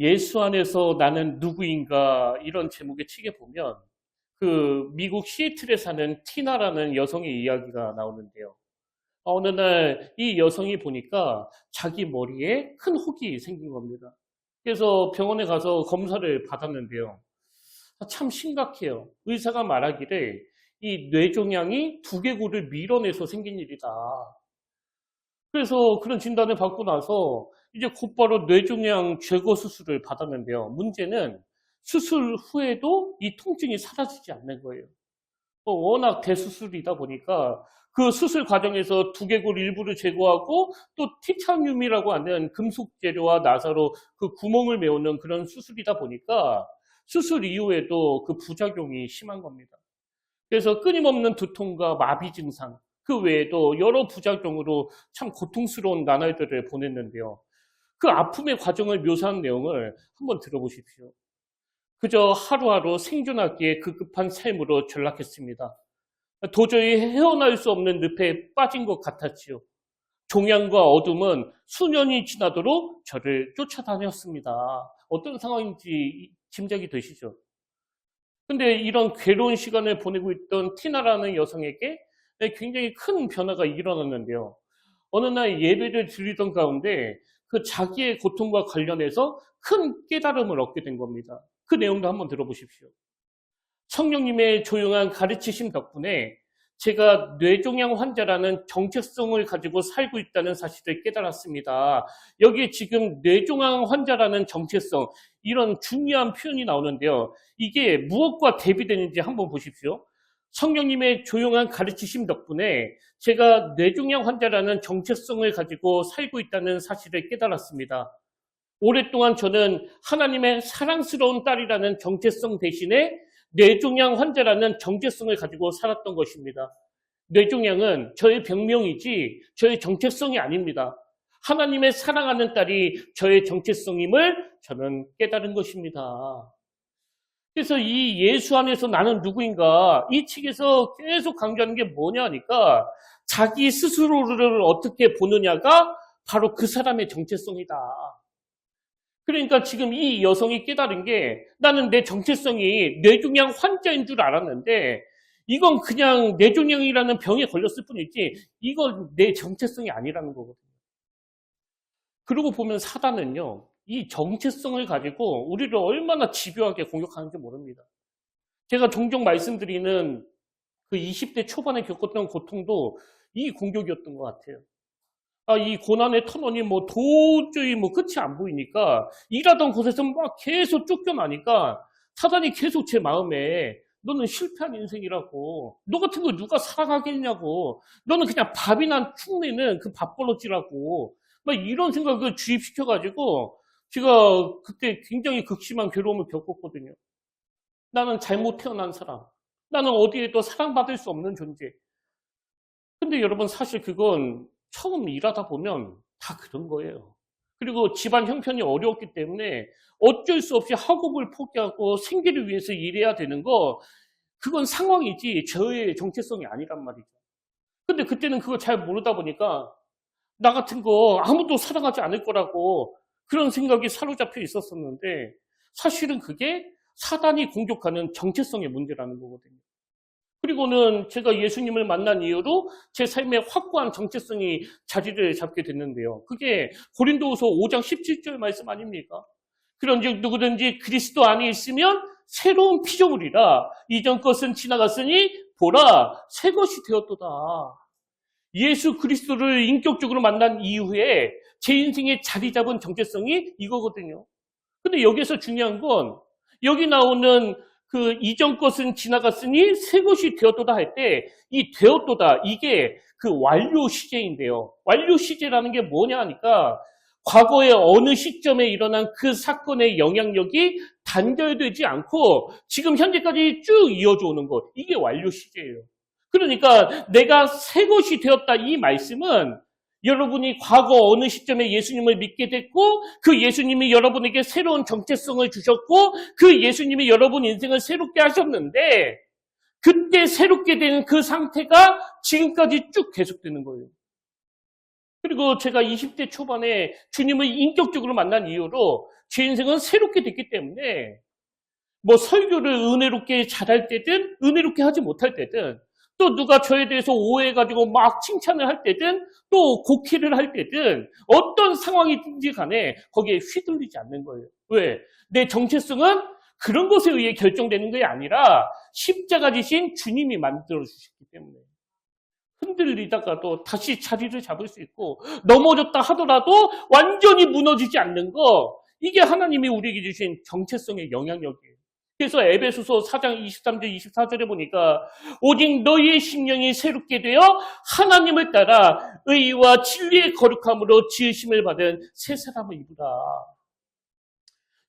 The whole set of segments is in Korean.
예수 안에서 나는 누구인가 이런 제목의 책에 보면 그 미국 시애틀에 사는 티나라는 여성의 이야기가 나오는데요. 어느 날 이 여성이 보니까 자기 머리에 큰 혹이 생긴 겁니다. 그래서 병원에 가서 검사를 받았는데요. 참 심각해요. 의사가 말하기를 이 뇌종양이 두개골을 밀어내서 생긴 일이다. 그래서 그런 진단을 받고 나서 이제 곧바로 뇌종양 제거 수술을 받았는데요. 문제는 수술 후에도 이 통증이 사라지지 않는 거예요. 워낙 대수술이다 보니까 그 수술 과정에서 두개골 일부를 제거하고 또 티타늄이라고 하는 금속 재료와 나사로 그 구멍을 메우는 그런 수술이다 보니까 수술 이후에도 그 부작용이 심한 겁니다. 그래서 끊임없는 두통과 마비 증상, 그 외에도 여러 부작용으로 참 고통스러운 나날들을 보냈는데요. 그 아픔의 과정을 묘사한 내용을 한번 들어보십시오. 그저 하루하루 생존하기에 급급한 삶으로 전락했습니다. 도저히 헤어날 수 없는 늪에 빠진 것 같았지요. 종양과 어둠은 수년이 지나도록 저를 쫓아다녔습니다. 어떤 상황인지 짐작이 되시죠? 근데 이런 괴로운 시간을 보내고 있던 티나라는 여성에게 굉장히 큰 변화가 일어났는데요. 어느 날 예배를 드리던 가운데 그 자기의 고통과 관련해서 큰 깨달음을 얻게 된 겁니다. 그 내용도 한번 들어보십시오. 성령님의 조용한 가르치심 덕분에 제가 뇌종양 환자라는 정체성을 가지고 살고 있다는 사실을 깨달았습니다. 여기에 지금 뇌종양 환자라는 정체성, 이런 중요한 표현이 나오는데요. 이게 무엇과 대비되는지 한번 보십시오. 성령님의 조용한 가르치심 덕분에 제가 뇌종양 환자라는 정체성을 가지고 살고 있다는 사실을 깨달았습니다. 오랫동안 저는 하나님의 사랑스러운 딸이라는 정체성 대신에 뇌종양 환자라는 정체성을 가지고 살았던 것입니다. 뇌종양은 저의 병명이지 저의 정체성이 아닙니다. 하나님의 사랑하는 딸이 저의 정체성임을 저는 깨달은 것입니다. 그래서 이 예수 안에서 나는 누구인가, 이 책에서 계속 강조하는 게 뭐냐 하니까 자기 스스로를 어떻게 보느냐가 바로 그 사람의 정체성이다. 그러니까 지금 이 여성이 깨달은 게 나는 내 정체성이 뇌종양 환자인 줄 알았는데 이건 그냥 뇌종양이라는 병에 걸렸을 뿐이지 이건 내 정체성이 아니라는 거거든요. 그러고 보면 사단은요, 이 정체성을 가지고 우리를 얼마나 집요하게 공격하는지 모릅니다. 제가 종종 말씀드리는 그 20대 초반에 겪었던 고통도 이 공격이었던 것 같아요. 이 고난의 터널이 도저히 끝이 안 보이니까 일하던 곳에서 막 계속 쫓겨나니까 사단이 계속 제 마음에 너는 실패한 인생이라고, 너 같은 거 누가 살아가겠냐고, 너는 그냥 밥이나 축내는 그 밥벌어지라고 막 이런 생각을 주입시켜가지고 제가 그때 굉장히 극심한 괴로움을 겪었거든요. 나는 잘못 태어난 사람, 나는 어디에도 사랑받을 수 없는 존재. 근데 여러분 사실 그건 처음 일하다 보면 다 그런 거예요. 그리고 집안 형편이 어려웠기 때문에 어쩔 수 없이 학업을 포기하고 생계를 위해서 일해야 되는 거, 그건 상황이지 저의 정체성이 아니란 말이죠. 근데 그때는 그걸 잘 모르다 보니까 나 같은 거 아무도 사랑하지 않을 거라고 그런 생각이 사로잡혀 있었었는데 사실은 그게 사단이 공격하는 정체성의 문제라는 거거든요. 그리고는 제가 예수님을 만난 이후로 제 삶에 확고한 정체성이 자리를 잡게 됐는데요. 그게 고린도후서 5장 17절 말씀 아닙니까? 그런즉 누구든지 그리스도 안에 있으면 새로운 피조물이라, 이전 것은 지나갔으니 보라 새 것이 되었도다. 예수 그리스도를 인격적으로 만난 이후에 제 인생에 자리 잡은 정체성이 이거거든요. 근데 여기서 중요한 건 여기 나오는 그 이전 것은 지나갔으니 새 것이 되었도다 할 때 이 되었도다, 이게 그 완료 시제인데요. 완료 시제라는 게 뭐냐 하니까 과거의 어느 시점에 일어난 그 사건의 영향력이 단절되지 않고 지금 현재까지 쭉 이어져 오는 것, 이게 완료 시제예요. 그러니까 내가 새 것이 되었다, 이 말씀은 여러분이 과거 어느 시점에 예수님을 믿게 됐고 그 예수님이 여러분에게 새로운 정체성을 주셨고 그 예수님이 여러분 인생을 새롭게 하셨는데 그때 새롭게 된 그 상태가 지금까지 쭉 계속되는 거예요. 그리고 제가 20대 초반에 주님을 인격적으로 만난 이후로 제 인생은 새롭게 됐기 때문에 뭐 설교를 은혜롭게 잘할 때든 은혜롭게 하지 못할 때든 또 누가 저에 대해서 오해해가지고 막 칭찬을 할 때든 또 곡해를 할 때든 어떤 상황이든지 간에 거기에 휘둘리지 않는 거예요. 왜? 내 정체성은 그런 것에 의해 결정되는 게 아니라 십자가 지신 주님이 만들어주셨기 때문에 흔들리다가도 다시 자리를 잡을 수 있고 넘어졌다 하더라도 완전히 무너지지 않는 거, 이게 하나님이 우리에게 주신 정체성의 영향력이에요. 그래서 에베소서 4장 23절 24절에 보니까 오직 너희의 심령이 새롭게 되어 하나님을 따라 의와 진리의 거룩함으로 지으심을 받은 새 사람을 입으라.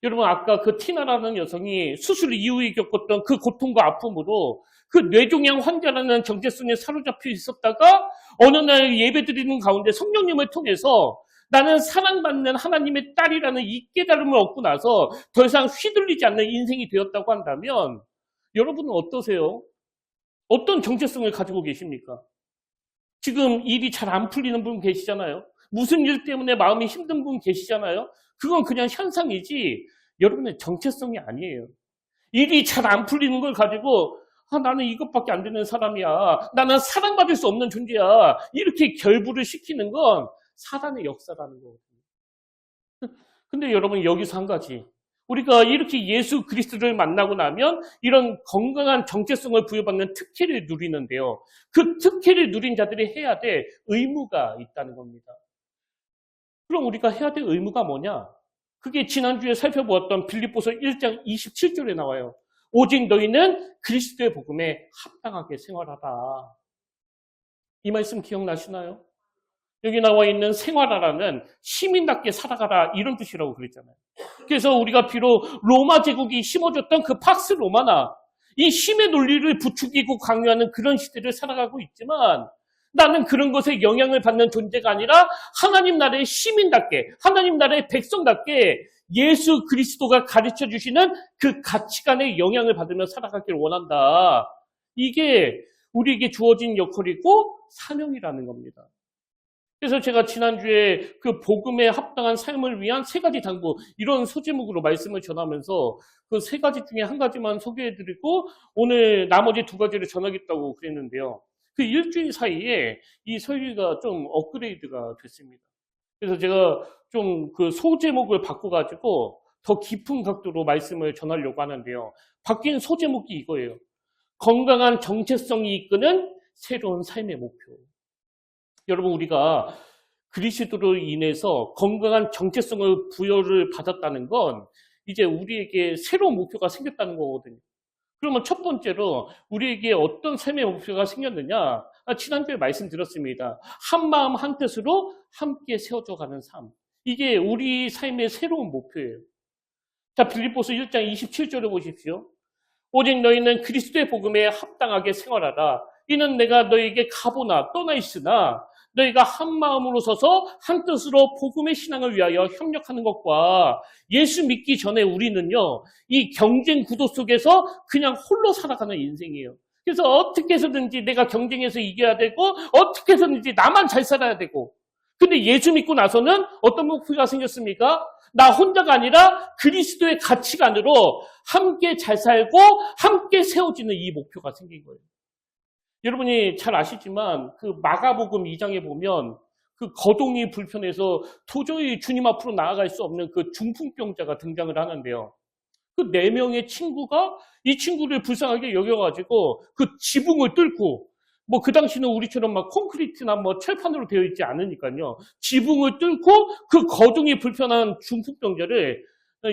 여러분, 아까 그 티나라는 여성이 수술 이후에 겪었던 그 고통과 아픔으로 그 뇌종양 환자라는 정체성에 사로잡혀 있었다가 어느 날 예배드리는 가운데 성령님을 통해서 나는 사랑받는 하나님의 딸이라는 이 깨달음을 얻고 나서 더 이상 휘둘리지 않는 인생이 되었다고 한다면 여러분은 어떠세요? 어떤 정체성을 가지고 계십니까? 지금 일이 잘 안 풀리는 분 계시잖아요. 무슨 일 때문에 마음이 힘든 분 계시잖아요. 그건 그냥 현상이지 여러분의 정체성이 아니에요. 일이 잘 안 풀리는 걸 가지고 나는 이것밖에 안 되는 사람이야. 나는 사랑받을 수 없는 존재야. 이렇게 결부를 시키는 건 사단의 역사라는 거거든요. 근데 여러분, 여기서 한 가지. 우리가 이렇게 예수 그리스도를 만나고 나면 이런 건강한 정체성을 부여받는 특혜를 누리는데요. 그 특혜를 누린 자들이 해야 될 의무가 있다는 겁니다. 그럼 우리가 해야 될 의무가 뭐냐? 그게 지난주에 살펴보았던 빌립보서 1장 27절에 나와요. 오직 너희는 그리스도의 복음에 합당하게 생활하라. 이 말씀 기억나시나요? 여기 나와 있는 생활하라는 시민답게 살아가라 이런 뜻이라고 그랬잖아요. 그래서 우리가 비록 로마 제국이 심어줬던 그 팍스 로마나 이 힘의 논리를 부추기고 강요하는 그런 시대를 살아가고 있지만 나는 그런 것에 영향을 받는 존재가 아니라 하나님 나라의 시민답게, 하나님 나라의 백성답게 예수 그리스도가 가르쳐 주시는 그 가치관에 영향을 받으며 살아가기를 원한다. 이게 우리에게 주어진 역할이고 사명이라는 겁니다. 그래서 제가 지난주에 그 복음에 합당한 삶을 위한 세 가지 당부, 이런 소제목으로 말씀을 전하면서 그 세 가지 중에 한 가지만 소개해드리고 오늘 나머지 두 가지를 전하겠다고 그랬는데요. 그 일주일 사이에 이 설교가 좀 업그레이드가 됐습니다. 그래서 제가 좀 그 소제목을 바꿔가지고 더 깊은 각도로 말씀을 전하려고 하는데요. 바뀐 소제목이 이거예요. 건강한 정체성이 이끄는 새로운 삶의 목표. 여러분, 우리가 그리스도로 인해서 건강한 정체성을 부여를 받았다는 건 이제 우리에게 새로운 목표가 생겼다는 거거든요. 그러면 첫 번째로 우리에게 어떤 삶의 목표가 생겼느냐? 지난주에 말씀드렸습니다. 한 마음 한 뜻으로 함께 세워져가는 삶. 이게 우리 삶의 새로운 목표예요. 자, 빌립보서 1장 27절을 보십시오. 오직 너희는 그리스도의 복음에 합당하게 생활하라. 이는 내가 너희에게 가보나 떠나 있으나 너희가 한 마음으로 서서 한 뜻으로 복음의 신앙을 위하여 협력하는 것과 예수 믿기 전에 우리는요, 이 경쟁 구도 속에서 그냥 홀로 살아가는 인생이에요. 그래서 어떻게 해서든지 내가 경쟁에서 이겨야 되고 어떻게 해서든지 나만 잘 살아야 되고, 근데 예수 믿고 나서는 어떤 목표가 생겼습니까? 나 혼자가 아니라 그리스도의 가치관으로 함께 잘 살고 함께 세워지는 이 목표가 생긴 거예요. 여러분이 잘 아시지만 그 마가복음 2장에 보면 그 거동이 불편해서 도저히 주님 앞으로 나아갈 수 없는 그 중풍병자가 등장을 하는데요. 그 4명의 친구가 이 친구를 불쌍하게 여겨가지고 그 지붕을 뚫고, 뭐 그 당시는 우리처럼 막 콘크리트나 뭐 철판으로 되어 있지 않으니까요. 지붕을 뚫고 그 거동이 불편한 중풍병자를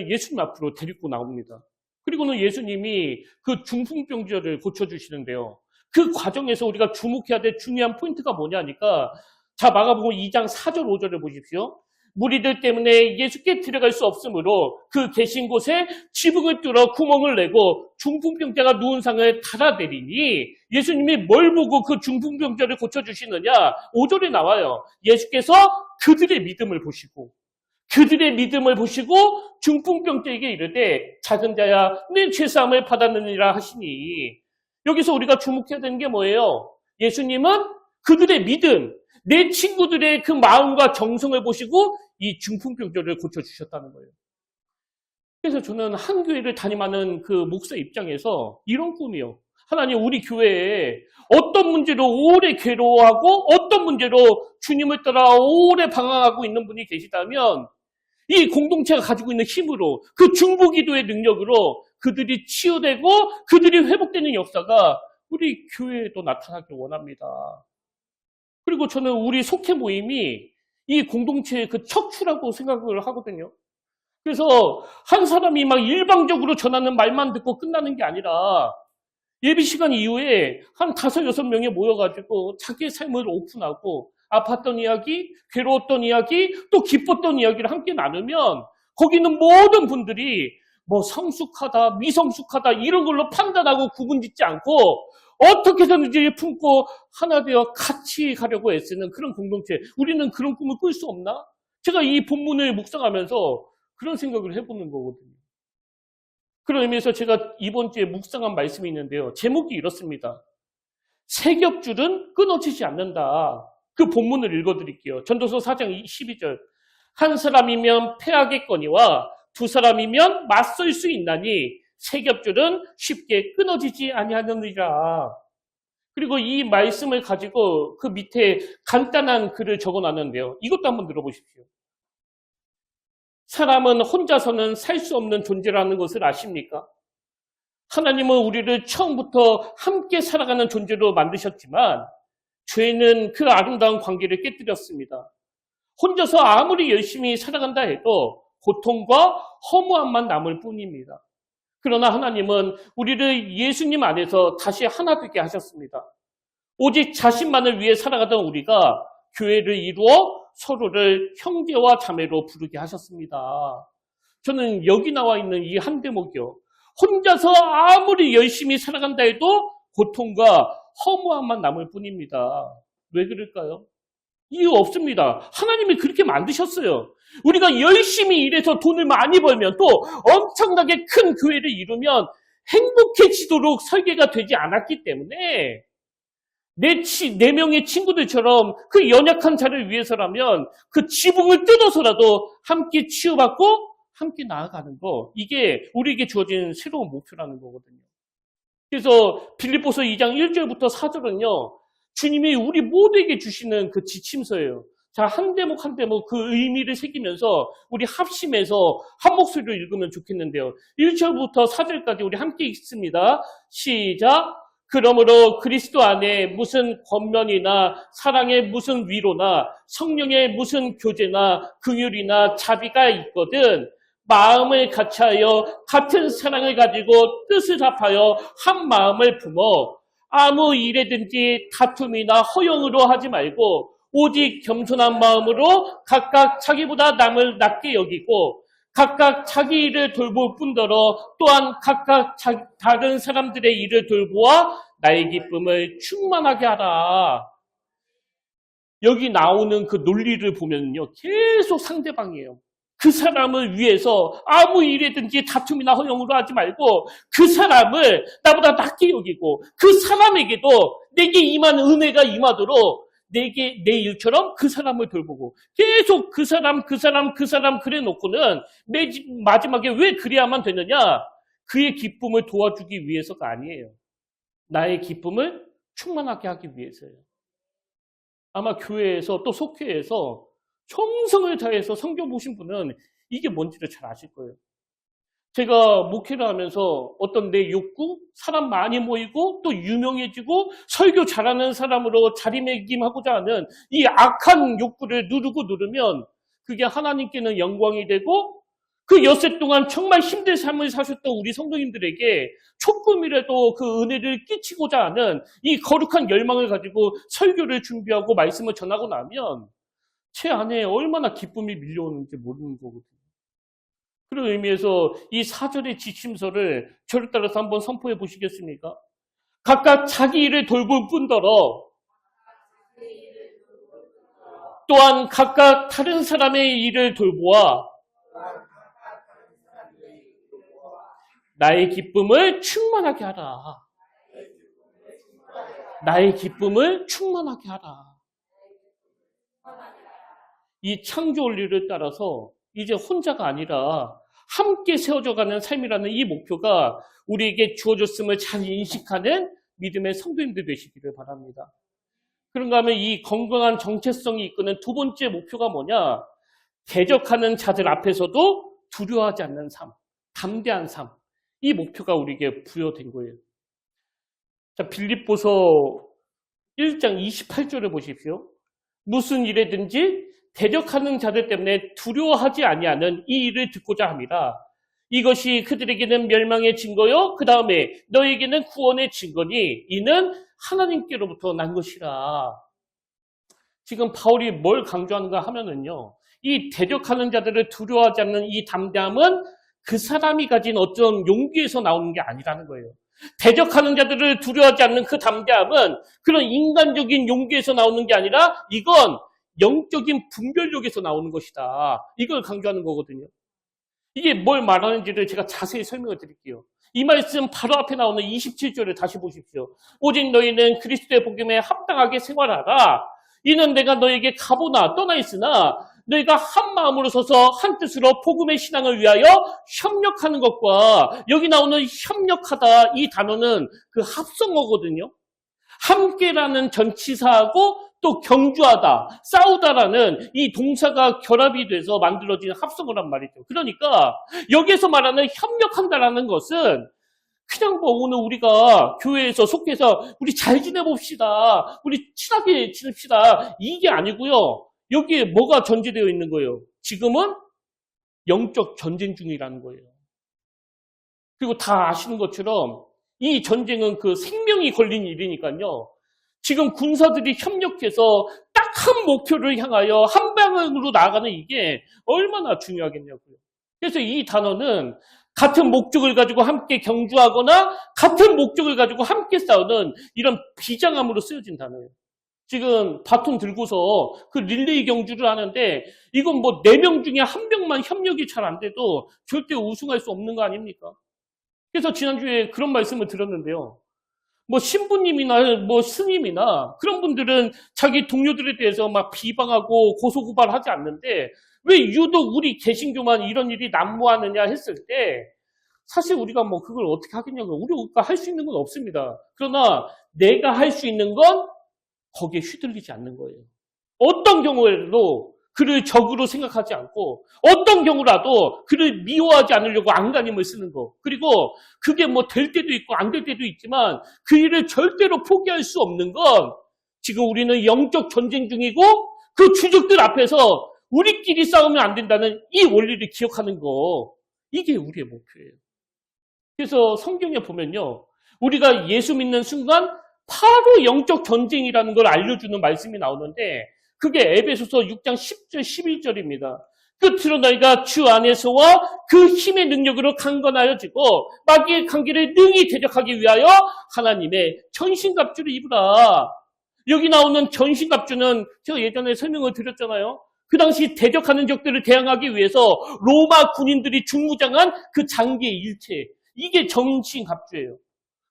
예수님 앞으로 데리고 나옵니다. 그리고는 예수님이 그 중풍병자를 고쳐주시는데요. 그 과정에서 우리가 주목해야 될 중요한 포인트가 뭐냐니까, 자, 마가복음 2장 4절 5절을 보십시오. 무리들 때문에 예수께 들어갈 수 없으므로 그 계신 곳에 지붕을 뚫어 구멍을 내고 중풍병자가 누운 상을 달아내리니 예수님이 뭘 보고 그 중풍병자를 고쳐주시느냐? 5절에 나와요. 예수께서 그들의 믿음을 보시고 중풍병자에게 이르되 작은 자야 내 죄사함을 받았느니라 하시니, 여기서 우리가 주목해야 되는 게 뭐예요? 예수님은 그들의 믿음, 내 친구들의 그 마음과 정성을 보시고 이 중풍병자를 고쳐주셨다는 거예요. 그래서 저는 한 교회를 담임하는 그 목사 입장에서 이런 꿈이요. 하나님, 우리 교회에 어떤 문제로 오래 괴로워하고 어떤 문제로 주님을 따라 오래 방황하고 있는 분이 계시다면 이 공동체가 가지고 있는 힘으로 그 중보기도의 능력으로 그들이 치유되고 그들이 회복되는 역사가 우리 교회에도 나타나길 원합니다. 그리고 저는 우리 속회 모임이 이 공동체의 그 척추라고 생각을 하거든요. 그래서 한 사람이 막 일방적으로 전하는 말만 듣고 끝나는 게 아니라 예비 시간 이후에 한 5, 6명이 모여가지고 자기의 삶을 오픈하고 아팠던 이야기, 괴로웠던 이야기, 또 기뻤던 이야기를 함께 나누면 거기 있는 모든 분들이 뭐 성숙하다, 미성숙하다 이런 걸로 판단하고 구분짓지 않고 어떻게 해서든지 품고 하나 되어 같이 가려고 애쓰는 그런 공동체. 우리는 그런 꿈을 꿀 수 없나? 제가 이 본문을 묵상하면서 그런 생각을 해보는 거거든요. 그런 의미에서 제가 이번 주에 묵상한 말씀이 있는데요. 제목이 이렇습니다. 세겹줄은 끊어지지 않는다. 그 본문을 읽어드릴게요. 전도서 4장 12절. 한 사람이면 패하겠거니와 두 사람이면 맞설 수 있나니 세겹줄은 쉽게 끊어지지 아니하느니라. 그리고 이 말씀을 가지고 그 밑에 간단한 글을 적어놨는데요. 이것도 한번 들어보십시오. 사람은 혼자서는 살 수 없는 존재라는 것을 아십니까? 하나님은 우리를 처음부터 함께 살아가는 존재로 만드셨지만 죄는 그 아름다운 관계를 깨뜨렸습니다. 혼자서 아무리 열심히 살아간다 해도 고통과 허무함만 남을 뿐입니다. 그러나 하나님은 우리를 예수님 안에서 다시 하나 되게 하셨습니다. 오직 자신만을 위해 살아가던 우리가 교회를 이루어 서로를 형제와 자매로 부르게 하셨습니다. 저는 여기 나와 있는 이 한 대목이요. 혼자서 아무리 열심히 살아간다 해도 고통과 허무함만 남을 뿐입니다. 왜 그럴까요? 이유 없습니다. 하나님이 그렇게 만드셨어요. 우리가 열심히 일해서 돈을 많이 벌면 또 엄청나게 큰 교회를 이루면 행복해지도록 설계가 되지 않았기 때문에 네 명의 친구들처럼 그 연약한 자를 위해서라면 그 지붕을 뜯어서라도 함께 치유받고 함께 나아가는 거, 이게 우리에게 주어진 새로운 목표라는 거거든요. 그래서 빌립보서 2장 1절부터 4절은요. 주님이 우리 모두에게 주시는 그 지침서예요. 자, 한 대목 한 대목 그 의미를 새기면서 우리 합심해서 한 목소리로 읽으면 좋겠는데요. 1절부터 4절까지 우리 함께 읽습니다. 시작! 그러므로 그리스도 안에 무슨 권면이나 사랑의 무슨 위로나 성령의 무슨 교제나 긍휼이나 자비가 있거든 마음을 같이하여 같은 사랑을 가지고 뜻을 합하여 한 마음을 품어 아무 일에든지 다툼이나 허용으로 하지 말고 오직 겸손한 마음으로 각각 자기보다 남을 낮게 여기고 각각 자기 일을 돌볼 뿐더러 또한 각각 다른 사람들의 일을 돌보아 나의 기쁨을 충만하게 하라. 여기 나오는 그 논리를 보면요. 계속 상대방이에요. 그 사람을 위해서 아무 일이든지 다툼이나 허용으로 하지 말고 그 사람을 나보다 낮게 여기고 그 사람에게도 내게 임한 은혜가 임하도록 내게 내 일처럼 그 사람을 돌보고 계속 그 사람 그래 놓고는 마지막에 왜 그래야만 되느냐? 그의 기쁨을 도와주기 위해서가 아니에요. 나의 기쁨을 충만하게 하기 위해서예요. 아마 교회에서 또 속회에서 정성을 다해서 성경 보신 분은 이게 뭔지를 잘 아실 거예요. 제가 목회를 하면서 어떤 내 욕구, 사람 많이 모이고 또 유명해지고 설교 잘하는 사람으로 자리매김하고자 하는 이 악한 욕구를 누르면 그게 하나님께는 영광이 되고 그 엿새 동안 정말 힘든 삶을 사셨던 우리 성도님들에게 조금이라도 그 은혜를 끼치고자 하는 이 거룩한 열망을 가지고 설교를 준비하고 말씀을 전하고 나면 제 안에 얼마나 기쁨이 밀려오는지 모르는 거거든요. 그런 의미에서 이 4절의 지침서를 저를 따라서 한번 선포해 보시겠습니까? 각각 자기 일을 돌볼 뿐더러 또한 각각 다른 사람의 일을 돌보아 나의 기쁨을 충만하게 하라. 나의 기쁨을 충만하게 하라. 이 창조 원리를 따라서 이제 혼자가 아니라 함께 세워져가는 삶이라는 이 목표가 우리에게 주어졌음을 잘 인식하는 믿음의 성도님들 되시기를 바랍니다. 그런가 하면 이 건강한 정체성이 이끄는 두 번째 목표가 뭐냐? 대적하는 자들 앞에서도 두려워하지 않는 삶, 담대한 삶. 이 목표가 우리에게 부여된 거예요. 자, 빌립보서 1장 28절을 보십시오. 무슨 일에든지 대적하는 자들 때문에 두려워하지 아니하는 이 일을 듣고자 합니다. 이것이 그들에게는 멸망의 증거요, 그 다음에 너에게는 구원의 증거니 이는 하나님께로부터 난 것이라. 지금 바울이 뭘 강조하는가 하면은요, 이 대적하는 자들을 두려워하지 않는 이 담대함은 그 사람이 가진 어떤 용기에서 나오는 게 아니라는 거예요. 대적하는 자들을 두려워하지 않는 그 담대함은 그런 인간적인 용기에서 나오는 게 아니라 이건 영적인 분별력에서 나오는 것이다. 이걸 강조하는 거거든요. 이게 뭘 말하는지를 제가 자세히 설명을 드릴게요. 이 말씀 바로 앞에 나오는 27절을 다시 보십시오. 오직 너희는 그리스도의 복음에 합당하게 생활하라. 이는 내가 너에게 가보나 떠나 있으나 너희가 한 마음으로 서서 한 뜻으로 복음의 신앙을 위하여 협력하는 것과, 여기 나오는 협력하다 이 단어는 그 합성어거든요. 함께라는 전치사하고 또 경주하다, 싸우다라는 이 동사가 결합이 돼서 만들어진 합성어란 말이죠. 그러니까 여기에서 말하는 협력한다라는 것은 그냥 뭐 오늘 우리가 교회에서 속해서 우리 잘 지내봅시다, 우리 친하게 지냅시다, 이게 아니고요. 여기에 뭐가 전제되어 있는 거예요? 지금은 영적 전쟁 중이라는 거예요. 그리고 다 아시는 것처럼 이 전쟁은 그 생명이 걸린 일이니까요. 지금 군사들이 협력해서 딱 한 목표를 향하여 한 방향으로 나아가는 이게 얼마나 중요하겠냐고요. 그래서 이 단어는 같은 목적을 가지고 함께 경주하거나 같은 목적을 가지고 함께 싸우는 이런 비장함으로 쓰여진 단어예요. 지금 바톤 들고서 그 릴레이 경주를 하는데 이건 뭐 4명 중에 1명만 협력이 잘 안 돼도 절대 우승할 수 없는 거 아닙니까? 그래서 지난주에 그런 말씀을 드렸는데요. 뭐 신부님이나 뭐 스님이나 그런 분들은 자기 동료들에 대해서 막 비방하고 고소고발하지 않는데 왜 유독 우리 개신교만 이런 일이 난무하느냐 했을 때 사실 우리가 뭐 그걸 어떻게 하겠냐고, 우리가 할 수 있는 건 없습니다. 그러나 내가 할 수 있는 건 거기에 휘둘리지 않는 거예요. 어떤 경우에도 그를 적으로 생각하지 않고 어떤 경우라도 그를 미워하지 않으려고 안간힘을 쓰는 거. 그리고 그게 뭐 될 때도 있고 안 될 때도 있지만 그 일을 절대로 포기할 수 없는 건 지금 우리는 영적 전쟁 중이고 그 주적들 앞에서 우리끼리 싸우면 안 된다는 이 원리를 기억하는 거. 이게 우리의 목표예요. 그래서 성경에 보면요. 우리가 예수 믿는 순간 바로 영적 전쟁이라는 걸 알려주는 말씀이 나오는데 그게 에베소서 6장 10절 11절입니다. 끝으로 너희가 주 안에서와 그 힘의 능력으로 강건하여지고 마귀의 관계를 능히 대적하기 위하여 하나님의 전신갑주를 입으라. 여기 나오는 전신갑주는 제가 예전에 설명을 드렸잖아요. 그 당시 대적하는 적들을 대항하기 위해서 로마 군인들이 중무장한 그 장기의 일체, 이게 전신갑주예요.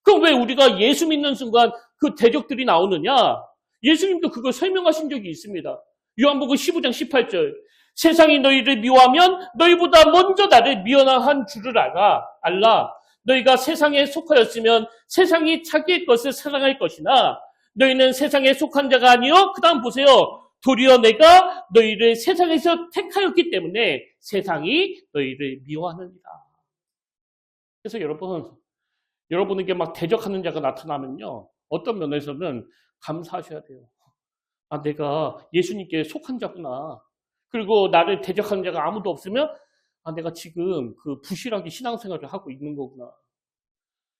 그럼 왜 우리가 예수 믿는 순간 그 대적들이 나오느냐? 예수님도 그걸 설명하신 적이 있습니다. 요한복음 15장 18절. 세상이 너희를 미워하면 너희보다 먼저 나를 미워한 줄을 알라. 너희가 세상에 속하였으면 세상이 자기의 것을 사랑할 것이나 너희는 세상에 속한 자가 아니요. 그 다음 보세요. 도리어 내가 너희를 세상에서 택하였기 때문에 세상이 너희를 미워하느니라. 그래서 여러분에게 막 대적하는 자가 나타나면요. 어떤 면에서는 감사하셔야 돼요. 아, 내가 예수님께 속한 자구나. 그리고 나를 대적하는 자가 아무도 없으면 아, 내가 지금 그 부실하게 신앙생활을 하고 있는 거구나.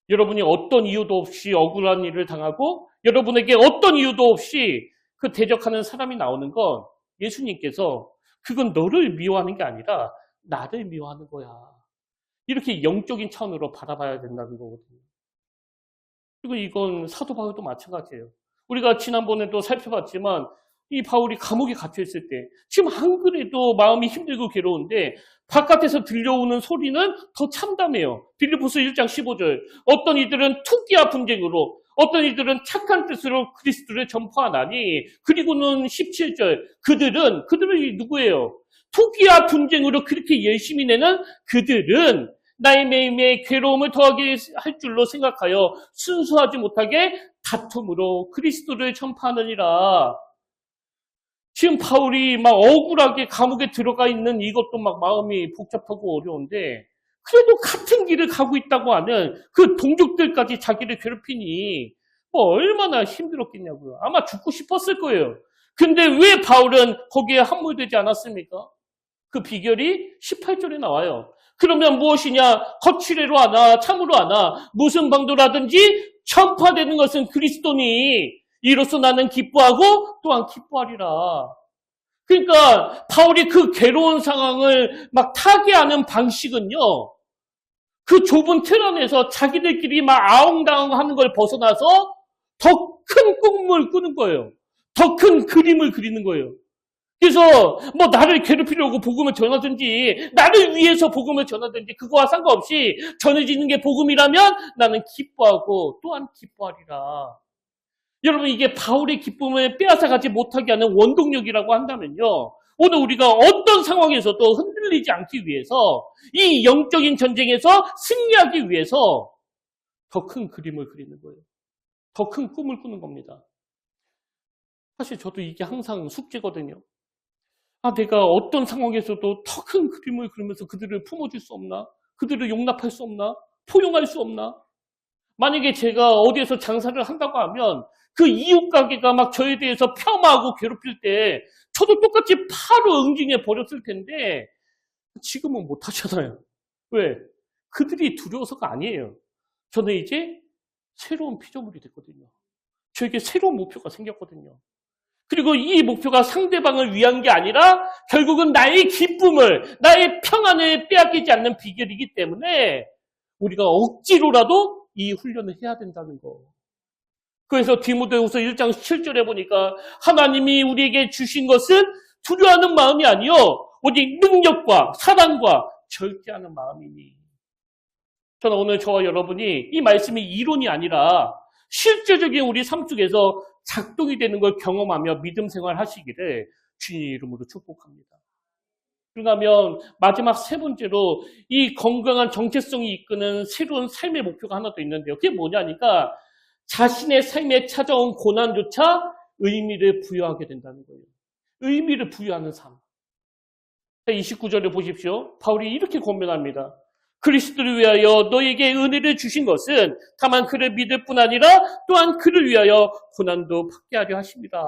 여러분이 어떤 이유도 없이 억울한 일을 당하고 여러분에게 어떤 이유도 없이 그 대적하는 사람이 나오는 건 예수님께서 그건 너를 미워하는 게 아니라 나를 미워하는 거야. 이렇게 영적인 차원으로 바라봐야 된다는 거거든요. 그리고 이건 사도 바울도 마찬가지예요. 우리가 지난번에도 살펴봤지만 이 바울이 감옥에 갇혀있을 때 지금 안 그래도 마음이 힘들고 괴로운데 바깥에서 들려오는 소리는 더 참담해요. 빌립보서 1장 15절. 어떤 이들은 투기와 분쟁으로, 어떤 이들은 착한 뜻으로 그리스도를 전파하나니 그리고는 17절 그들은 누구예요? 투기와 분쟁으로 그렇게 열심히 내는 그들은 나의 매임에 괴로움을 더하게 할 줄로 생각하여 순수하지 못하게 다툼으로 그리스도를 전파하느니라. 지금 바울이 막 억울하게 감옥에 들어가 있는 이것도 막 마음이 복잡하고 어려운데 그래도 같은 길을 가고 있다고 하는 그 동족들까지 자기를 괴롭히니 뭐 얼마나 힘들었겠냐고요. 아마 죽고 싶었을 거예요. 근데 왜 바울은 거기에 함몰되지 않았습니까? 그 비결이 18절에 나와요. 그러면 무엇이냐? 거칠애로 하나 참으로 하나 무슨 방도라든지 전파되는 것은 그리스도니 이로써 나는 기뻐하고 또한 기뻐하리라. 그러니까 바울이 그 괴로운 상황을 막 타개하는 방식은요. 그 좁은 틀 안에서 자기들끼리 막 아웅다웅하는 걸 벗어나서 더 큰 꿈을 꾸는 거예요. 더 큰 그림을 그리는 거예요. 그래서 뭐 나를 괴롭히려고 복음을 전하든지 나를 위해서 복음을 전하든지 그거와 상관없이 전해지는 게 복음이라면 나는 기뻐하고 또한 기뻐하리라. 여러분 이게 바울의 기쁨을 빼앗아가지 못하게 하는 원동력이라고 한다면요. 오늘 우리가 어떤 상황에서도 흔들리지 않기 위해서 이 영적인 전쟁에서 승리하기 위해서 더 큰 그림을 그리는 거예요. 더 큰 꿈을 꾸는 겁니다. 사실 저도 이게 항상 숙제거든요. 내가 어떤 상황에서도 더 큰 그림을 그리면서 그들을 품어줄 수 없나? 그들을 용납할 수 없나? 포용할 수 없나? 만약에 제가 어디에서 장사를 한다고 하면 그 이웃 가게가 막 저에 대해서 폄하하고 괴롭힐 때 저도 똑같이 바로 응징해 버렸을 텐데 지금은 못 하잖아요. 왜? 그들이 두려워서가 아니에요. 저는 이제 새로운 피조물이 됐거든요. 저에게 새로운 목표가 생겼거든요. 그리고 이 목표가 상대방을 위한 게 아니라 결국은 나의 기쁨을, 나의 평안을 빼앗기지 않는 비결이기 때문에 우리가 억지로라도 이 훈련을 해야 된다는 거. 그래서 디모데후서 1장 7절에 보니까 하나님이 우리에게 주신 것은 두려워하는 마음이 아니요 오직 능력과 사랑과 절제하는 마음이니. 저는 오늘 저와 여러분이 이 말씀이 이론이 아니라 실제적인 우리 삶 속에서 작동이 되는 걸 경험하며 믿음 생활 하시기를 주님 이름으로 축복합니다. 그러면 마지막 세 번째로 이 건강한 정체성이 이끄는 새로운 삶의 목표가 하나 더 있는데요. 그게 뭐냐니까 자신의 삶에 찾아온 고난조차 의미를 부여하게 된다는 거예요. 의미를 부여하는 삶. 29절을 보십시오. 바울이 이렇게 권면합니다. 그리스도를 위하여 너에게 은혜를 주신 것은 다만 그를 믿을 뿐 아니라 또한 그를 위하여 고난도 받게 하려 하십니다.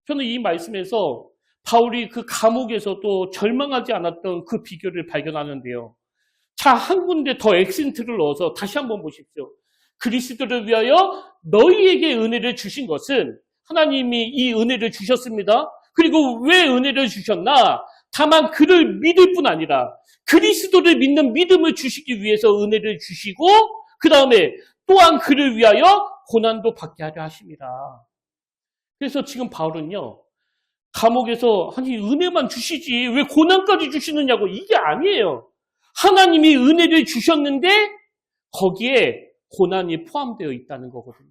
저는 이 말씀에서 바울이 그 감옥에서도 절망하지 않았던 그 비결을 발견하는데요. 자, 한 군데 더 액센트를 넣어서 다시 한번 보십시오. 그리스도를 위하여 너희에게 은혜를 주신 것은 하나님이 이 은혜를 주셨습니다. 그리고 왜 은혜를 주셨나? 다만 그를 믿을 뿐 아니라 그리스도를 믿는 믿음을 주시기 위해서 은혜를 주시고 그 다음에 또한 그를 위하여 고난도 받게 하려 하십니다. 그래서 지금 바울은요. 감옥에서 아니 은혜만 주시지 왜 고난까지 주시느냐고 이게 아니에요. 하나님이 은혜를 주셨는데 거기에 고난이 포함되어 있다는 거거든요.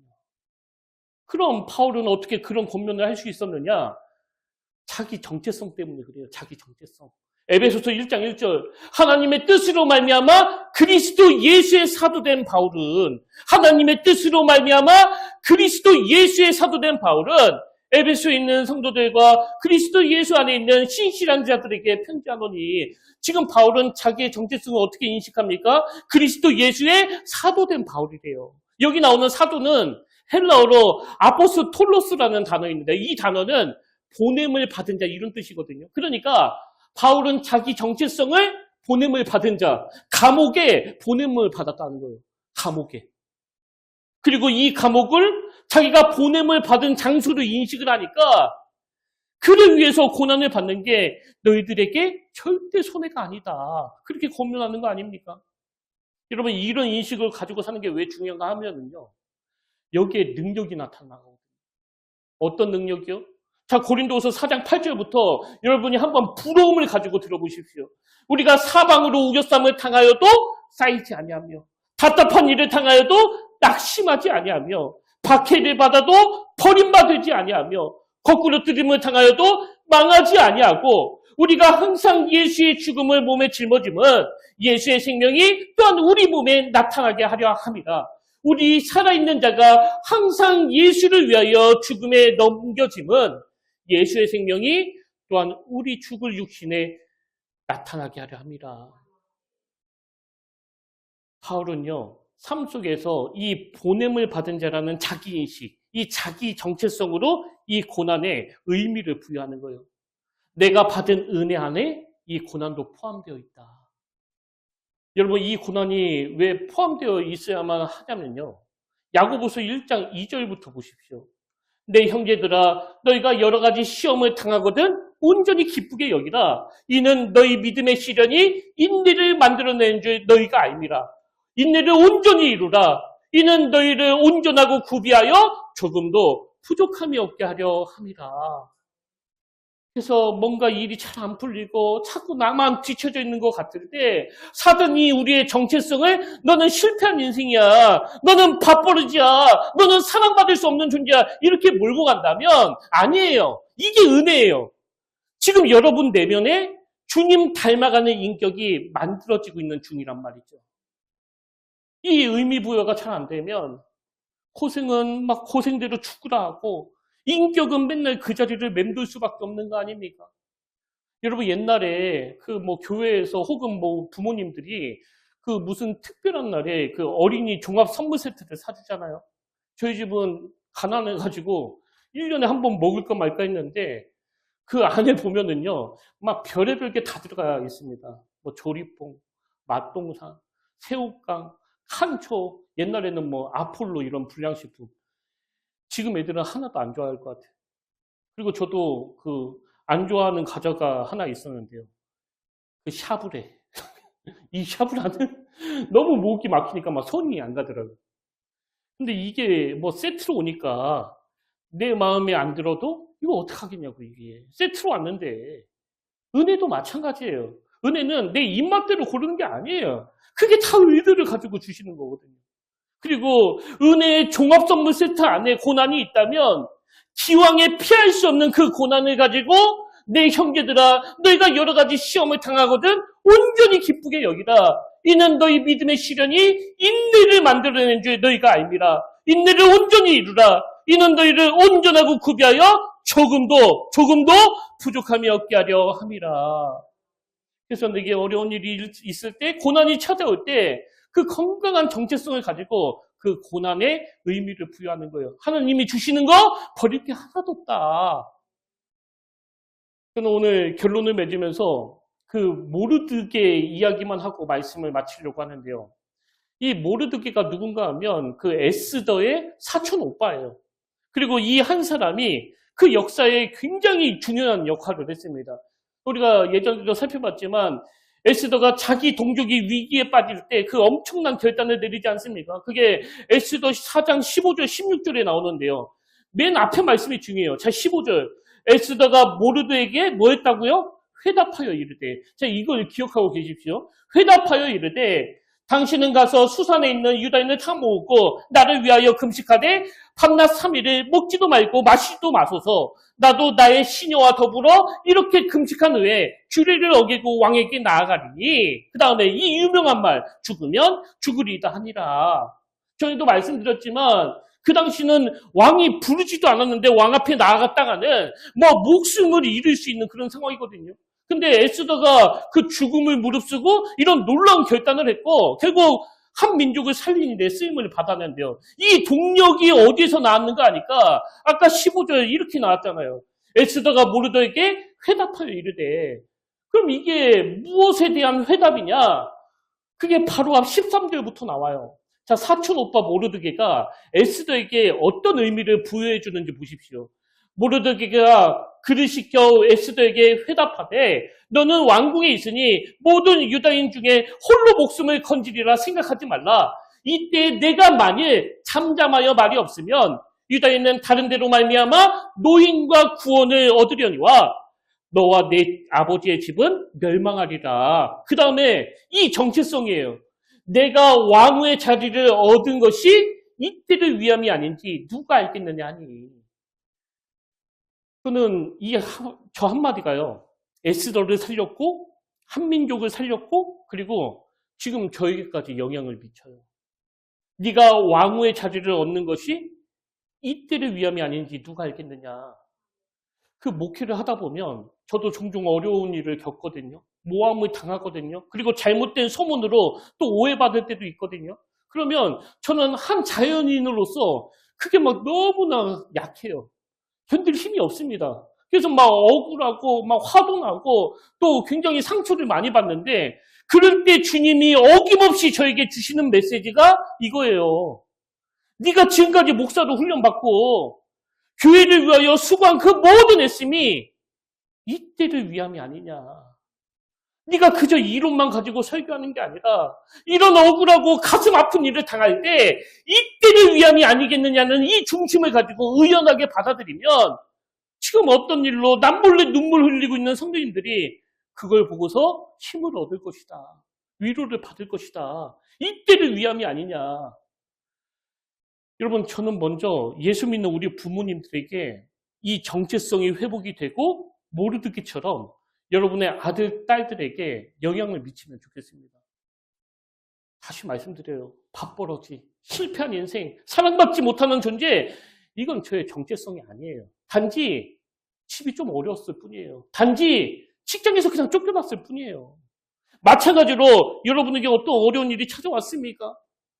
그럼 바울은 어떻게 그런 권면을 할 수 있었느냐? 자기 정체성 때문에 그래요. 자기 정체성. 에베소서 1장 1절 하나님의 뜻으로 말미암아 그리스도 예수의 사도된 바울은 하나님의 뜻으로 말미암아 그리스도 예수의 사도된 바울은 에베소에 있는 성도들과 그리스도 예수 안에 있는 신실한 자들에게 편지하노니 지금 바울은 자기의 정체성을 어떻게 인식합니까? 그리스도 예수의 사도된 바울이래요. 여기 나오는 사도는 헬라어로 아포스톨로스라는 단어입니다. 이 단어는 보냄을 받은 자 이런 뜻이거든요. 그러니까 바울은 자기 정체성을 보냄을 받은 자, 감옥에 보냄을 받았다는 거예요. 감옥에. 그리고 이 감옥을 자기가 보냄을 받은 장소로 인식을 하니까 그를 위해서 고난을 받는 게 너희들에게 절대 손해가 아니다. 그렇게 권면하는 거 아닙니까? 여러분 이런 인식을 가지고 사는 게 왜 중요한가 하면은요. 여기에 능력이 나타나거든요. 어떤 능력이요? 자, 고린도후서 4장 8절부터 여러분이 한번 부러움을 가지고 들어보십시오. 우리가 사방으로 우겨쌈을 당하여도 쌓이지 아니하며 답답한 일을 당하여도 낙심하지 아니하며 박해를 받아도 버림받지 아니하며 거꾸로 뜨림을 당하여도 망하지 아니하고 우리가 항상 예수의 죽음을 몸에 짊어짐은 예수의 생명이 또한 우리 몸에 나타나게 하려 합니다. 우리 살아있는 자가 항상 예수를 위하여 죽음에 넘겨짐은 예수의 생명이 또한 우리 죽을 육신에 나타나게 하려 합니다. 바울은요, 삶 속에서 이 보냄을 받은 자라는 자기인식, 이 자기 정체성으로 이 고난에 의미를 부여하는 거예요. 내가 받은 은혜 안에 이 고난도 포함되어 있다. 여러분, 이 고난이 왜 포함되어 있어야만 하냐면요. 야고보서 1장 2절부터 보십시오. 내 형제들아, 너희가 여러 가지 시험을 당하거든 온전히 기쁘게 여기라. 이는 너희 믿음의 시련이 인내를 만들어내는 줄 너희가 알미라. 인내를 온전히 이루라. 이는 너희를 온전하고 구비하여 조금도 부족함이 없게 하려 함이라. 그래서 뭔가 일이 잘 안 풀리고 자꾸 나만 뒤쳐져 있는 것 같을 때 사단이 우리의 정체성을 너는 실패한 인생이야, 너는 밥버릇이야, 너는 사랑받을 수 없는 존재야 이렇게 몰고 간다면 아니에요. 이게 은혜예요. 지금 여러분 내면에 주님 닮아가는 인격이 만들어지고 있는 중이란 말이죠. 이 의미 부여가 잘 안 되면 고생은 막 고생대로 죽으라 하고 인격은 맨날 그 자리를 맴돌 수밖에 없는 거 아닙니까? 여러분 옛날에 그 뭐 교회에서 혹은 뭐 부모님들이 그 무슨 특별한 날에 그 어린이 종합 선물 세트를 사주잖아요. 저희 집은 가난해가지고 1년에 한 번 먹을 거 말까 했는데 그 안에 보면은요 막 별의별 게 다 들어가 있습니다. 뭐 조리뽕, 맛동산, 새우깡, 칸초, 옛날에는 뭐 아폴로 이런 불량식품. 지금 애들은 하나도 안 좋아할 것 같아요. 그리고 저도 그 안 좋아하는 과자가 하나 있었는데요. 그 샤브레. 이 샤브라는 너무 목이 막히니까 막 손이 안 가더라고요. 근데 이게 뭐 세트로 오니까 내 마음에 안 들어도 이거 어떡하겠냐고 이게. 세트로 왔는데 은혜도 마찬가지예요. 은혜는 내 입맛대로 고르는 게 아니에요. 그게 다 의도를 가지고 주시는 거거든요. 그리고 은혜의 종합 선물 세트 안에 고난이 있다면 기왕에 피할 수 없는 그 고난을 가지고 내 형제들아 너희가 여러 가지 시험을 당하거든 온전히 기쁘게 여기라. 이는 너희 믿음의 시련이 인내를 만들어낸 줄 너희가 알미라. 인내를 온전히 이루라. 이는 너희를 온전하고 구비하여 조금도 부족함이 없게 하려 함이라. 그래서 내게 어려운 일이 있을 때 고난이 찾아올 때 그 건강한 정체성을 가지고 그 고난에 의미를 부여하는 거예요. 하나님이 주시는 거 버릴 게 하나도 없다. 저는 오늘 결론을 맺으면서 그 모르드게 이야기만 하고 말씀을 마치려고 하는데요. 이 모르드게가 누군가 하면 그 에스더의 사촌 오빠예요. 그리고 이 한 사람이 그 역사에 굉장히 중요한 역할을 했습니다. 우리가 예전에도 살펴봤지만 에스더가 자기 동족이 위기에 빠질 때 그 엄청난 결단을 내리지 않습니까? 그게 에스더 4장 15절, 16절에 나오는데요. 맨 앞에 말씀이 중요해요. 자, 15절. 에스더가 모르드에게 뭐 했다고요? 회답하여 이르되. 자, 이걸 기억하고 계십시오. 회답하여 이르되 당신은 가서 수산에 있는 유다인을 다 모으고 나를 위하여 금식하되 밤낮 3일을 먹지도 말고 마시지도 마소서. 나도 나의 시녀와 더불어 이렇게 금식한 후에 규례를 어기고 왕에게 나아가리니 그 다음에 이 유명한 말 죽으면 죽으리이다 하니라. 저희도 말씀드렸지만 그 당시는 왕이 부르지도 않았는데 왕 앞에 나아갔다가는 뭐 목숨을 잃을 수 있는 그런 상황이거든요. 근데 에스더가 그 죽음을 무릅쓰고 이런 놀라운 결단을 했고 결국 한 민족을 살리는 데 쓰임을 받았는데요. 이 동력이 어디에서 나왔는가 하니까 아까 15절 이렇게 나왔잖아요. 에스더가 모르드에게 회답하여 이르되. 그럼 이게 무엇에 대한 회답이냐? 그게 바로 앞 13절부터 나와요. 자, 사촌 오빠 모르드게가 에스더에게 어떤 의미를 부여해 주는지 보십시오. 모르드게가 그를 시켜 에스더에게 회답하되 너는 왕궁에 있으니 모든 유다인 중에 홀로 목숨을 건지리라 생각하지 말라. 이때 내가 만일 잠잠하여 말이 없으면 유다인은 다른 데로 말미암아 노인과 구원을 얻으려니와 너와 내 아버지의 집은 멸망하리라. 그 다음에 이 정체성이에요. 내가 왕후의 자리를 얻은 것이 이때를 위함이 아닌지 누가 알겠느냐 하니. 저는 저 한마디가요. 에스더를 살렸고 한민족을 살렸고 그리고 지금 저에게까지 영향을 미쳐요. 네가 왕후의 자리를 얻는 것이 이때를 위함이 아닌지 누가 알겠느냐. 그 목회를 하다 보면 저도 종종 어려운 일을 겪거든요. 모함을 당하거든요. 그리고 잘못된 소문으로 또 오해받을 때도 있거든요. 그러면 저는 한 자연인으로서 그게 막 너무나 약해요. 견딜 힘이 없습니다. 그래서 막 억울하고 막 화도 나고 또 굉장히 상처를 많이 받는데 그럴 때 주님이 어김없이 저에게 주시는 메시지가 이거예요. 네가 지금까지 목사로 훈련받고 교회를 위하여 수고한 그 모든 애씀이 이때를 위함이 아니냐. 네가 그저 이론만 가지고 설교하는 게 아니라 이런 억울하고 가슴 아픈 일을 당할 때 이때를 위함이 아니겠느냐는 이 중심을 가지고 의연하게 받아들이면 지금 어떤 일로 남몰래 눈물 흘리고 있는 성도님들이 그걸 보고서 힘을 얻을 것이다. 위로를 받을 것이다. 이때를 위함이 아니냐. 여러분, 저는 먼저 예수 믿는 우리 부모님들에게 이 정체성이 회복이 되고 모르드기처럼 여러분의 아들, 딸들에게 영향을 미치면 좋겠습니다. 다시 말씀드려요. 밥벌어지, 실패한 인생, 사랑받지 못하는 존재, 이건 저의 정체성이 아니에요. 단지 집이 좀 어려웠을 뿐이에요. 단지 직장에서 그냥 쫓겨났을 뿐이에요. 마찬가지로 여러분에게 어떤 어려운 일이 찾아왔습니까?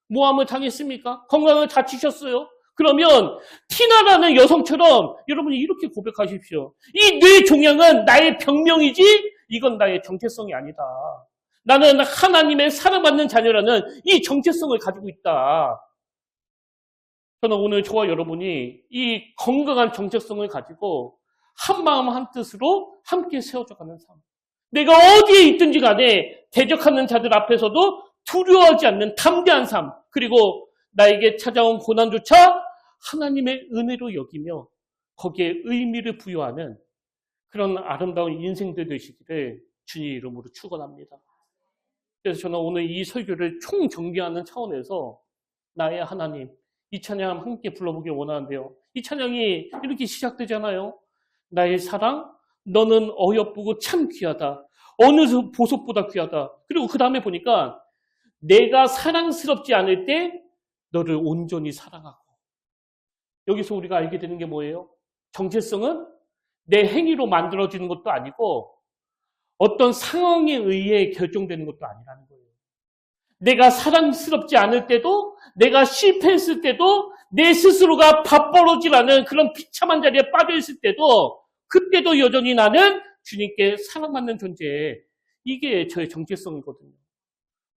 모함을 당했습니까? 건강을 다치셨어요? 그러면 티나라는 여성처럼 여러분이 이렇게 고백하십시오. 이 뇌 종양은 나의 병명이지 이건 나의 정체성이 아니다. 나는 하나님의 사랑받는 자녀라는 이 정체성을 가지고 있다. 저는 오늘 저와 여러분이 이 건강한 정체성을 가지고 한마음 한뜻으로 함께 세워져가는 삶. 내가 어디에 있든지 간에 대적하는 자들 앞에서도 두려워하지 않는 담대한 삶. 그리고 나에게 찾아온 고난조차 하나님의 은혜로 여기며 거기에 의미를 부여하는 그런 아름다운 인생들 되시기를 주님의 이름으로 축원합니다. 그래서 저는 오늘 이 설교를 총정리하는 차원에서 나의 하나님, 이 찬양 함께 불러보길 원하는데요. 이 찬양이 이렇게 시작되잖아요. 나의 사랑, 너는 어여쁘고 참 귀하다. 어느 보석보다 귀하다. 그리고 그 다음에 보니까 내가 사랑스럽지 않을 때 너를 온전히 사랑하고. 여기서 우리가 알게 되는 게 뭐예요? 정체성은 내 행위로 만들어지는 것도 아니고 어떤 상황에 의해 결정되는 것도 아니라는 거예요. 내가 사랑스럽지 않을 때도 내가 실패했을 때도 내 스스로가 밥벌어지라는 그런 비참한 자리에 빠져있을 때도 그때도 여전히 나는 주님께 사랑받는 존재. 이게 저의 정체성이거든요.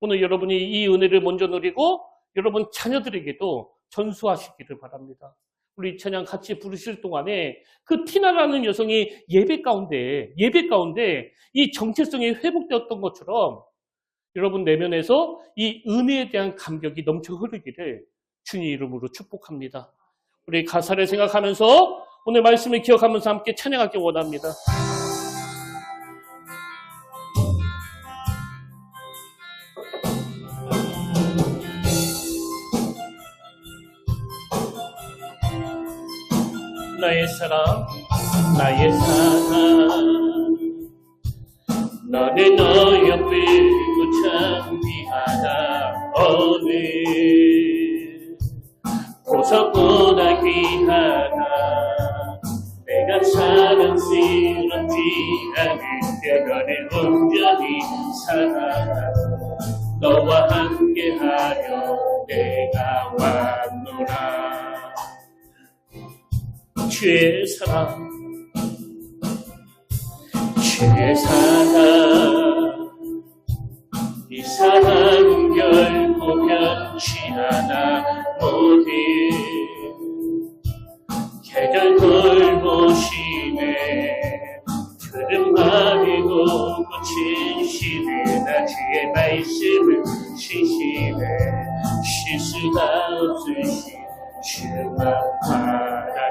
오늘 여러분이 이 은혜를 먼저 누리고 여러분 자녀들에게도 전수하시기를 바랍니다. 우리 찬양 같이 부르실 동안에 그 티나라는 여성이 예배 가운데 이 정체성이 회복되었던 것처럼 여러분 내면에서 이 은혜에 대한 감격이 넘쳐 흐르기를 주님 이름으로 축복합니다. 우리 가사를 생각하면서 오늘 말씀을 기억하면서 함께 찬양하기 원합니다. 나의 사랑, 나의 사랑, 너는 어여쁘고 참 귀하다. 어느 보석보다 귀하다. 내가 사랑스럽지 않을 때 너를 온전히 사랑하고 너와 함께하려 내가 왔노라. 주의 사랑, 주의 사랑, 이 사랑 결코 변치 않아. 모든 계절 돌보심에 들은 말이고 꽃은 시드나 주의 말씀을 신심에 쉴 수가 없으시 주만 바라라.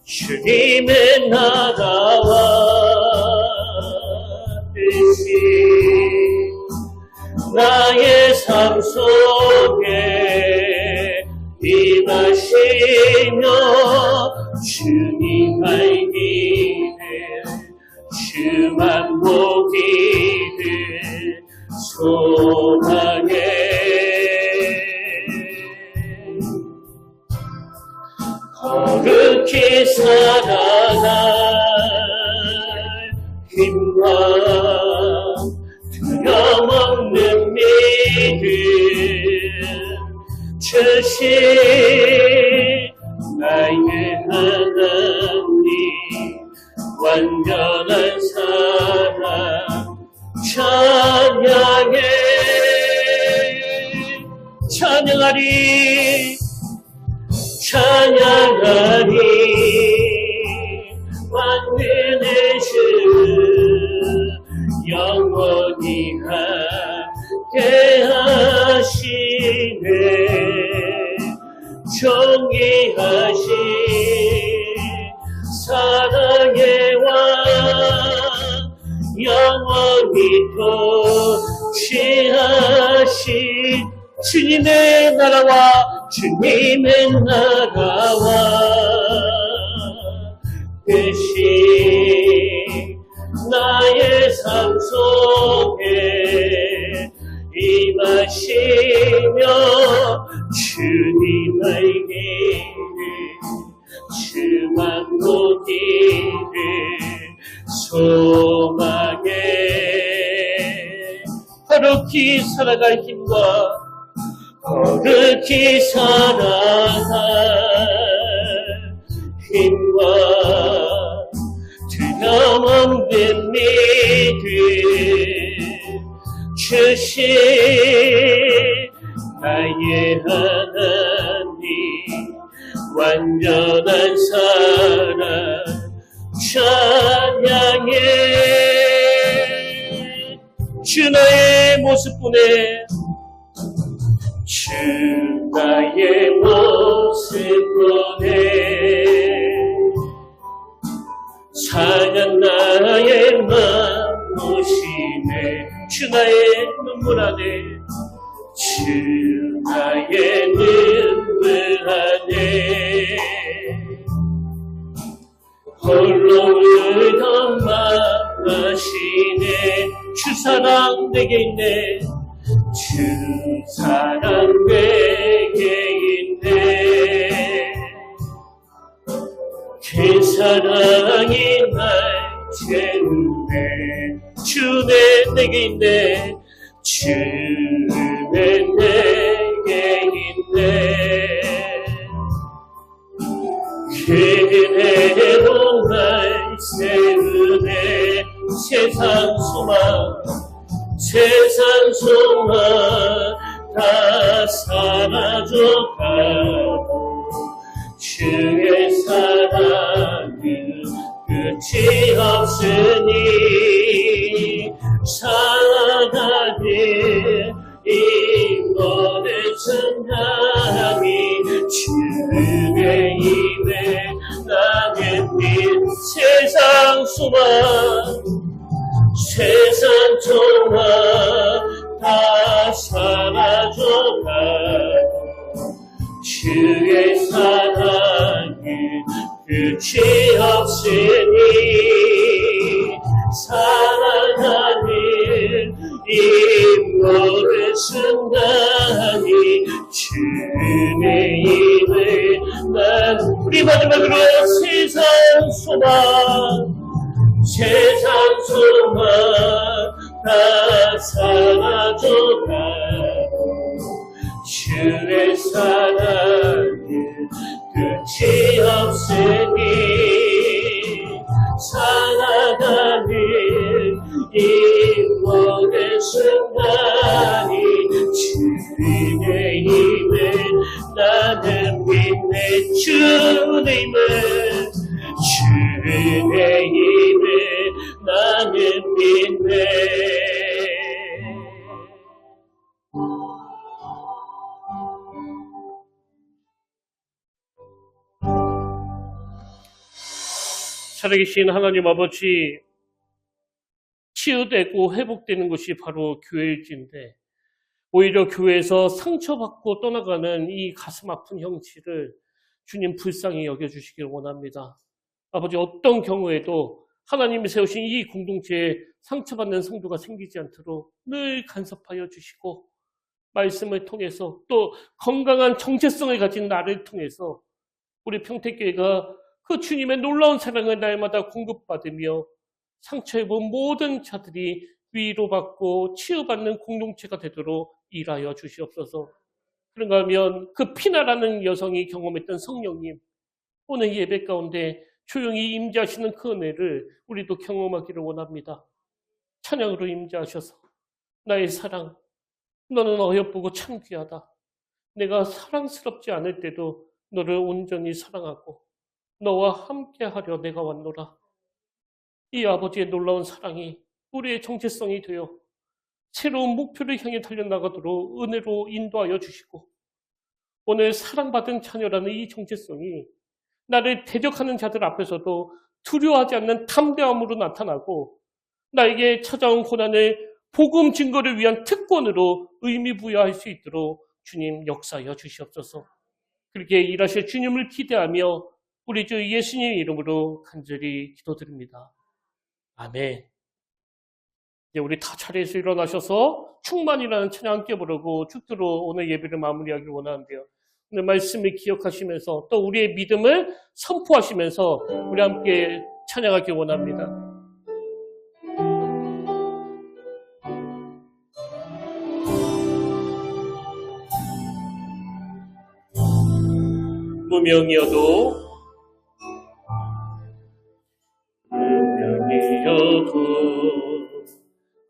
주님의 나라와 뜻이 나의 삶 속에 주님 알기를 주만 보기를 소망해. 거룩히 살아갈 힘과 두려움없는 믿음 주신 나의 하나님 완전한 사랑 찬양해. 찬양하리 찬양하리 만민의 주 영원히 함께 하시네. 정의하신 사랑의 왕 영원히 통치하신 주님의 나라와 주님의 나라와 대신 나의 삶 속에 임하시며 주님 알기를 주만 보기를 소망해. 거룩히 살아갈 힘과 거룩히 살아갈 힘과 두려움없는 믿음 주신 나의 하나님 완전한 사랑 찬양해. 주 나의 모습 보내 주 나의 모습 보내 상한 나의 맘 보시네. 주 나의 눈물 안에 주 나의 눈물 안에 홀로 울던 맘 아시네. 주 사랑 내게 있네. 주 사랑 내게 있네. 그 사랑이 날 채우네. 주내 내게 있네. 주내 내게 있네. 그대로 날 세우네. 세상 소망 세상 소망 다 사라져가고 주의 사랑은 끝이 없으니 살아가는 이 모든 순간이 주의 입에 나는 빛. 세상 소망 세상 소망 다 사라져가고 주의 사랑은 끝이 없으니 살아가는 이 모든 순간이 주의 입을 난. 우리 마지막으로 세상 소망 세상 소망 다 사라져가고 주의 사랑은 끝이 없으니 살아가는 이 모든 순간이 주님의 힘을 나는 믿네. 주님을 주의 힘을 나는 믿네. 살아계신 하나님 아버지, 치유되고 회복되는 것이 바로 교회일진데 오히려 교회에서 상처받고 떠나가는 이 가슴 아픈 형체를 주님 불쌍히 여겨주시길 원합니다. 아버지, 어떤 경우에도 하나님이 세우신 이 공동체에 상처받는 성도가 생기지 않도록 늘 간섭하여 주시고, 말씀을 통해서 또 건강한 정체성을 가진 나를 통해서 우리 평택교회가 그 주님의 놀라운 사랑을 날마다 공급받으며 상처 입은 모든 자들이 위로받고 치유받는 공동체가 되도록 일하여 주시옵소서. 그런가 하면 그 피나라는 여성이 경험했던 성령님, 오늘 예배 가운데 조용히 임재하시는 그 은혜를 우리도 경험하기를 원합니다. 찬양으로 임재하셔서 나의 사랑, 너는 어여쁘고 참 귀하다. 내가 사랑스럽지 않을 때도 너를 온전히 사랑하고 너와 함께하려 내가 왔노라. 이 아버지의 놀라운 사랑이 우리의 정체성이 되어 새로운 목표를 향해 달려나가도록 은혜로 인도하여 주시고, 오늘 사랑받은 자녀라는 이 정체성이 나를 대적하는 자들 앞에서도 두려워하지 않는 담대함으로 나타나고, 나에게 찾아온 고난을 복음 증거를 위한 특권으로 의미 부여할 수 있도록 주님 역사하여 주시옵소서. 그렇게 일하실 주님을 기대하며 우리 주 예수님 이름으로 간절히 기도드립니다. 아멘. 이제 우리 다 자리에서 일어나셔서 충만이라는 찬양 함께 부르고 축도로 오늘 예배를 마무리하길 원하는데요. 오늘 말씀을 기억하시면서 또 우리의 믿음을 선포하시면서 우리 함께 찬양하길 원합니다. 무명이어도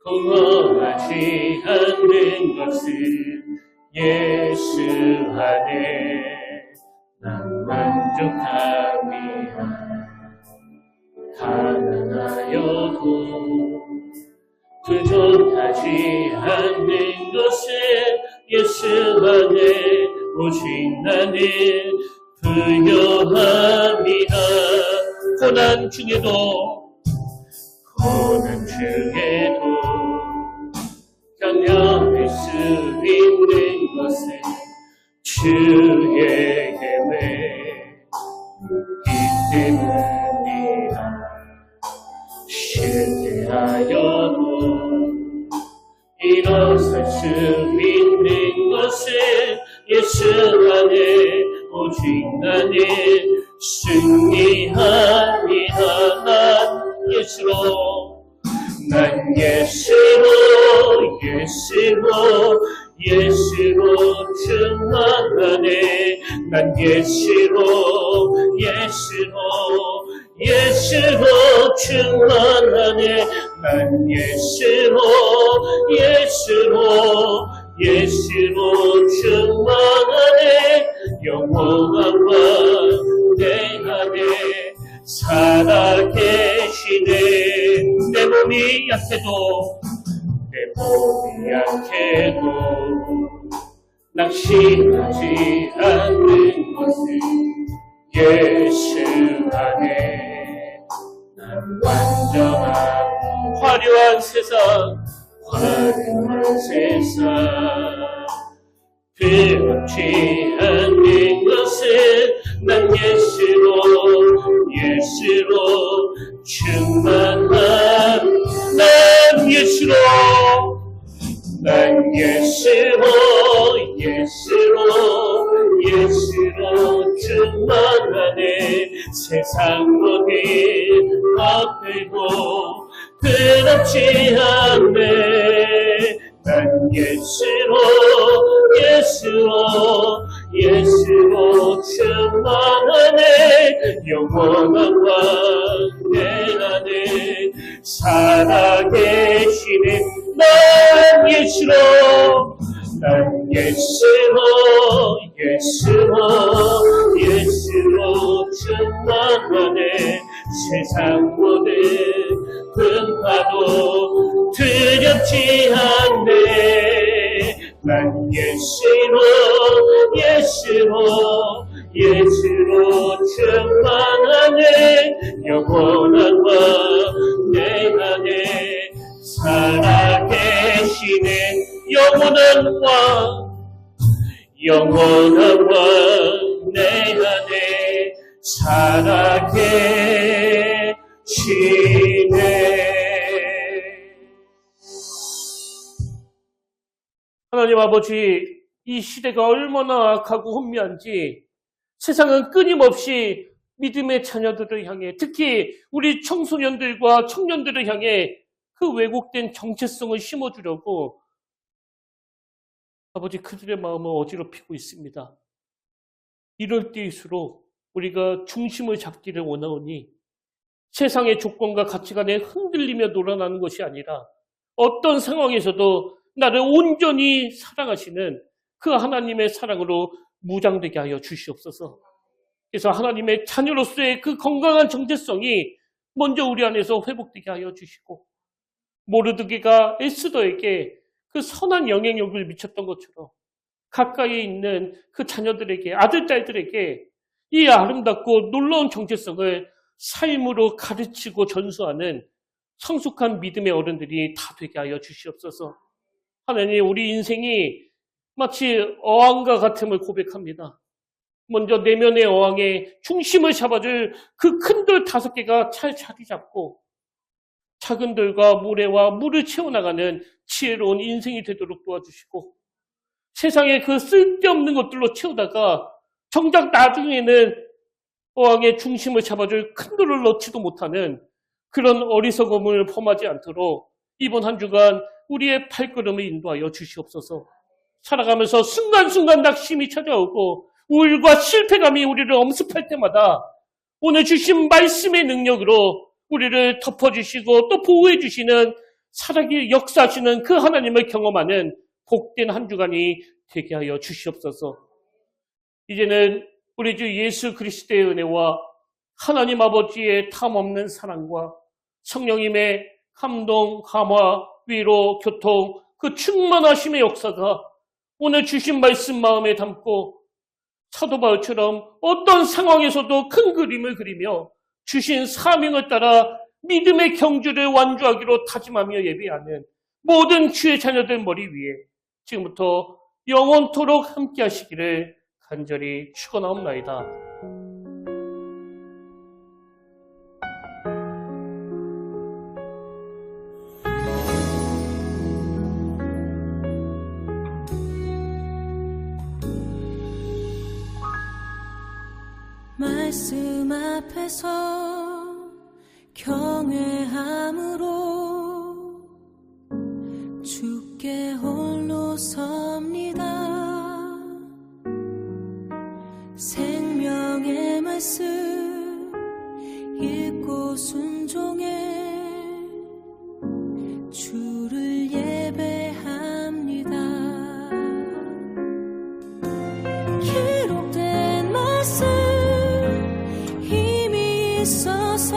공허하지 않는 것은 예수 안에 난 만족함이야. 가난하여도 부족하지 않는 것은 예수 안에 오직 나는 부요함이라. 고난 중에도 견뎌낼 수 있는 것은 주의 계획이기 때문이라. 실패하여도 일어설 수 있는 것은 예수 안에 오직 나는 승리함이라. 난 예수로 충만하네. 난 예수로 충만하네. 난 예수로 충만하네. 영원한 왕 내 안에 살아계시네. 내 몸이 약해도 낙심하지 않는 것은 예수 안에 난 완전한 화려한 세상 두렵지 않는 것은 난 예수로 충만함. 난 예수로 충만하네. 세상 모든 앞에도 두렵지 않네. 난 예수로 충만하네. 영원한 왕 내 안에 살아계시네. 난 예수로 충만하네. 세상 모든 분파도 두렵지 않네. 난 예수로 충만하네. 영원한 왕 내 안에 살아계시네. 영원한 왕 내 안에 살아 계시네. 하나님 아버지, 이 시대가 얼마나 악하고 혼미한지 세상은 끊임없이 믿음의 자녀들을 향해, 특히 우리 청소년들과 청년들을 향해 그 왜곡된 정체성을 심어주려고 아버지 그들의 마음을 어지럽히고 있습니다. 이럴 때일수록 우리가 중심을 잡기를 원하오니 세상의 조건과 가치관에 흔들리며 놀아나는 것이 아니라 어떤 상황에서도 나를 온전히 사랑하시는 그 하나님의 사랑으로 무장되게 하여 주시옵소서. 그래서 하나님의 자녀로서의 그 건강한 정체성이 먼저 우리 안에서 회복되게 하여 주시고, 모르드게가 에스더에게 그 선한 영향력을 미쳤던 것처럼 가까이 있는 그 자녀들에게, 아들, 딸들에게 이 아름답고 놀라운 정체성을 삶으로 가르치고 전수하는 성숙한 믿음의 어른들이 다 되게 하여 주시옵소서. 하나님, 우리 인생이 마치 어항과 같음을 고백합니다. 먼저 내면의 어항에 중심을 잡아줄 그 큰 돌 5개가 잘 자리 잡고 작은 돌과 모래와 물을 채워나가는 지혜로운 인생이 되도록 도와주시고, 세상에 그 쓸데없는 것들로 채우다가 정작 나중에는 어항의 중심을 잡아줄 큰 돌을 넣지도 못하는 그런 어리석음을 범하지 않도록 이번 한 주간 우리의 발걸음을 인도하여 주시옵소서. 살아가면서 순간순간 낙심이 찾아오고 우울과 실패감이 우리를 엄습할 때마다 오늘 주신 말씀의 능력으로 우리를 덮어주시고 또 보호해 주시는 살아계 역사하시는 그 하나님을 경험하는 복된 한 주간이 되게 하여 주시옵소서. 이제는 우리 주 예수 그리스도의 은혜와 하나님 아버지의 탐없는 사랑과 성령님의 감동, 감화, 위로, 교통, 그 충만하심의 역사가 오늘 주신 말씀 마음에 담고 사도 바울처럼 어떤 상황에서도 큰 그림을 그리며 주신 사명을 따라 믿음의 경주를 완주하기로 다짐하며 예배하는 모든 주의 자녀들 머리 위에 지금부터 영원토록 함께 하시기를 간절히 축원하옵나이다. 말씀 앞에서 경외함으로 주께 홀로 섭니다. 생명의 말씀 읽고 순종해 주를 예배합니다. 기록된 말씀 있어서